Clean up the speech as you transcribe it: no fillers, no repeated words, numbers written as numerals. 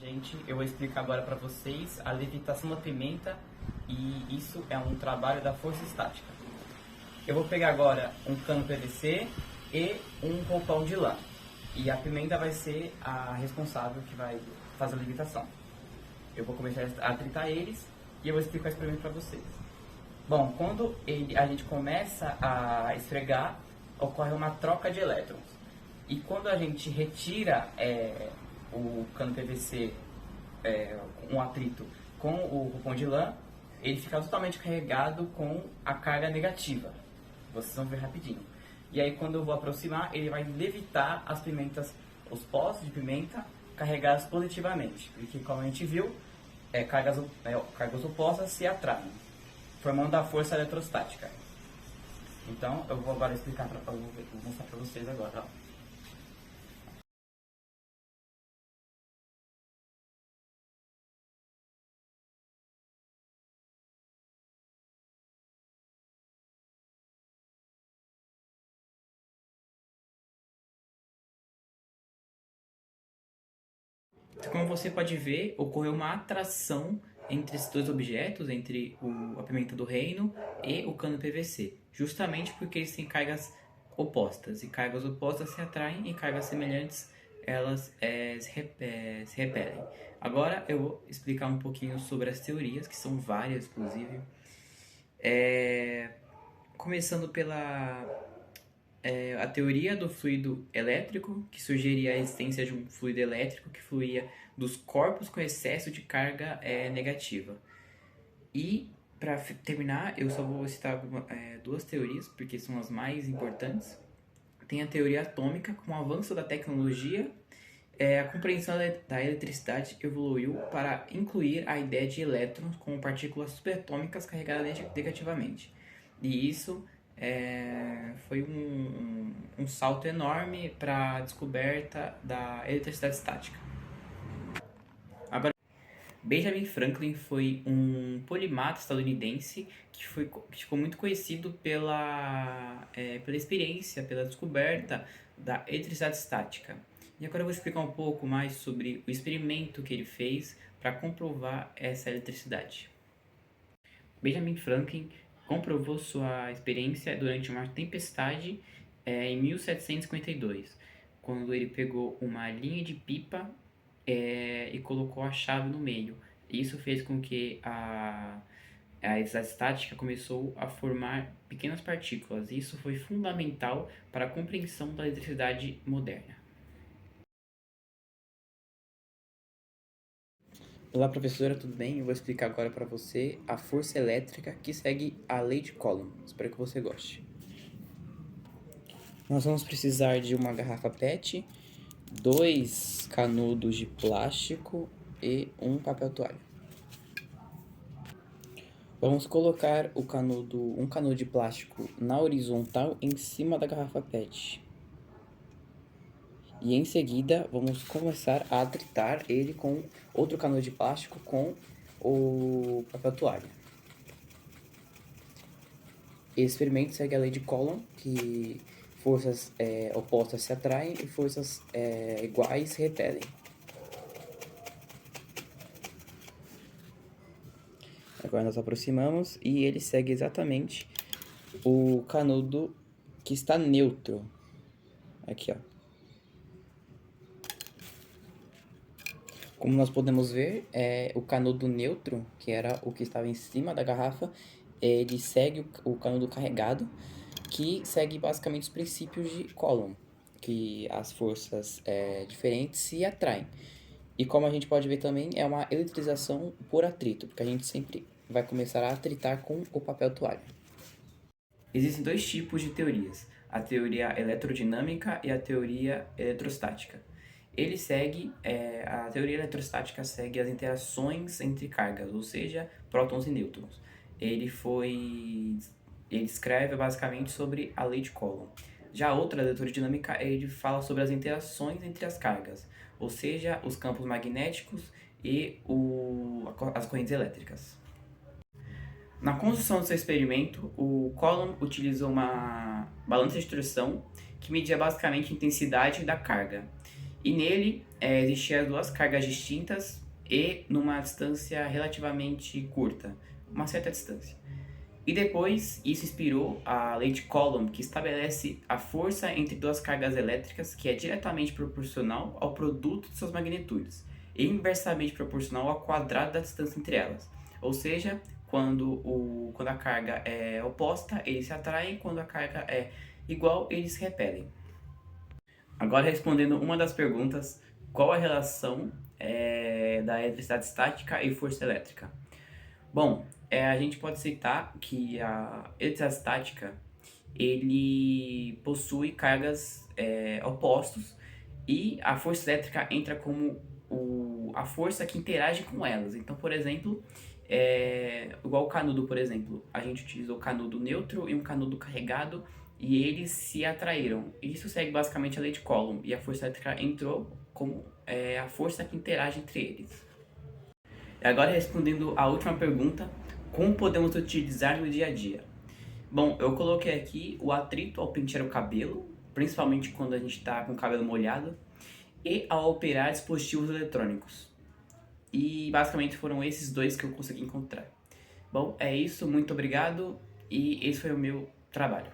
Gente, eu vou explicar agora para vocês a levitação da pimenta e isso é um trabalho da força estática. Eu vou pegar agora um cano PVC e um roupão de lã e a pimenta vai ser a responsável que vai fazer a levitação. Eu vou começar a tritar eles e eu vou explicar o experimento para vocês. Bom, quando a gente começa a esfregar, ocorre uma troca de elétrons. E quando a gente retira o cano PVC, um atrito com o roupão de lã, ele fica totalmente carregado com a carga negativa. Vocês vão ver rapidinho. E aí quando eu vou aproximar, ele vai levitar as pimentas, os poços de pimenta carregados positivamente. Porque como a gente viu, cargas opostas se atraem, formando a força eletrostática. Então eu vou agora explicar, vou mostrar para vocês agora. Ó. Como você pode ver, ocorreu uma atração entre esses dois objetos, entre a pimenta do reino e o cano PVC, justamente porque eles têm cargas opostas, e cargas opostas se atraem e cargas semelhantes elas se repelem. Agora eu vou explicar um pouquinho sobre as teorias, que são várias inclusive, começando pela a teoria do fluido elétrico, que sugeria a existência de um fluido elétrico que fluía dos corpos com excesso de carga negativa. E, para terminar, eu só vou citar duas teorias, porque são as mais importantes. Tem a teoria atômica. Com o avanço da tecnologia, a compreensão da eletricidade evoluiu para incluir a ideia de elétrons como partículas subatômicas carregadas negativamente. E isso foi um salto enorme para a descoberta da eletricidade estática. Agora, Benjamin Franklin foi um polimata estadunidense que ficou muito conhecido pela experiência, pela descoberta da eletricidade estática. E agora eu vou explicar um pouco mais sobre o experimento que ele fez para comprovar essa eletricidade. Benjamin Franklin comprovou sua experiência durante uma tempestade em 1752, quando ele pegou uma linha de pipa e colocou a chave no meio. Isso fez com que a eletricidade estática começou a formar pequenas partículas. Isso foi fundamental para a compreensão da eletricidade moderna. Olá, professora, tudo bem? Eu vou explicar agora para você a força elétrica que segue a lei de Coulomb. Espero que você goste. Nós vamos precisar de uma garrafa PET, 2 canudos de plástico e um papel toalha. Vamos colocar um canudo de plástico na horizontal em cima da garrafa PET. E em seguida, vamos começar a atritar ele com outro canudo de plástico com o papel toalha. Esse experimento segue a lei de Coulomb, que forças opostas se atraem e forças iguais se repelem. Agora nós aproximamos e ele segue exatamente o canudo que está neutro. Aqui, ó. Como nós podemos ver, o canudo neutro, que era o que estava em cima da garrafa, ele segue o canudo carregado, que segue basicamente os princípios de Coulomb, que as forças diferentes se atraem. E como a gente pode ver também, é uma eletrização por atrito, porque a gente sempre vai começar a atritar com o papel toalha. Existem dois tipos de teorias, a teoria eletrodinâmica e a teoria eletrostática. A teoria eletrostática segue as interações entre cargas, ou seja, prótons e nêutrons. Ele escreve basicamente sobre a lei de Coulomb. Já a outra, a eletrodinâmica, ele fala sobre as interações entre as cargas, ou seja, os campos magnéticos e as correntes elétricas. Na construção do seu experimento, o Coulomb utilizou uma balança de torção que media basicamente a intensidade da carga. E nele existiam duas cargas distintas e numa distância relativamente curta, uma certa distância. E depois isso inspirou a lei de Coulomb, que estabelece a força entre duas cargas elétricas que é diretamente proporcional ao produto de suas magnitudes e inversamente proporcional ao quadrado da distância entre elas. Ou seja, quando a carga é oposta, eles se atraem, quando a carga é igual, eles se repelem. Agora, respondendo uma das perguntas, qual a relação da eletricidade estática e força elétrica? Bom, a gente pode citar que a eletricidade estática ele possui cargas opostos e a força elétrica entra como a força que interage com elas. Então, por exemplo, igual o canudo, por exemplo, a gente utilizou canudo neutro e um canudo carregado e eles se atraíram. Isso segue basicamente a lei de Coulomb e a força elétrica entrou como a força que interage entre eles. E agora respondendo a última pergunta, como podemos utilizar no dia a dia? Bom, eu coloquei aqui o atrito ao pentear o cabelo, principalmente quando a gente está com o cabelo molhado, e ao operar dispositivos eletrônicos. E basicamente foram esses dois que eu consegui encontrar. Bom, é isso, muito obrigado e esse foi o meu trabalho.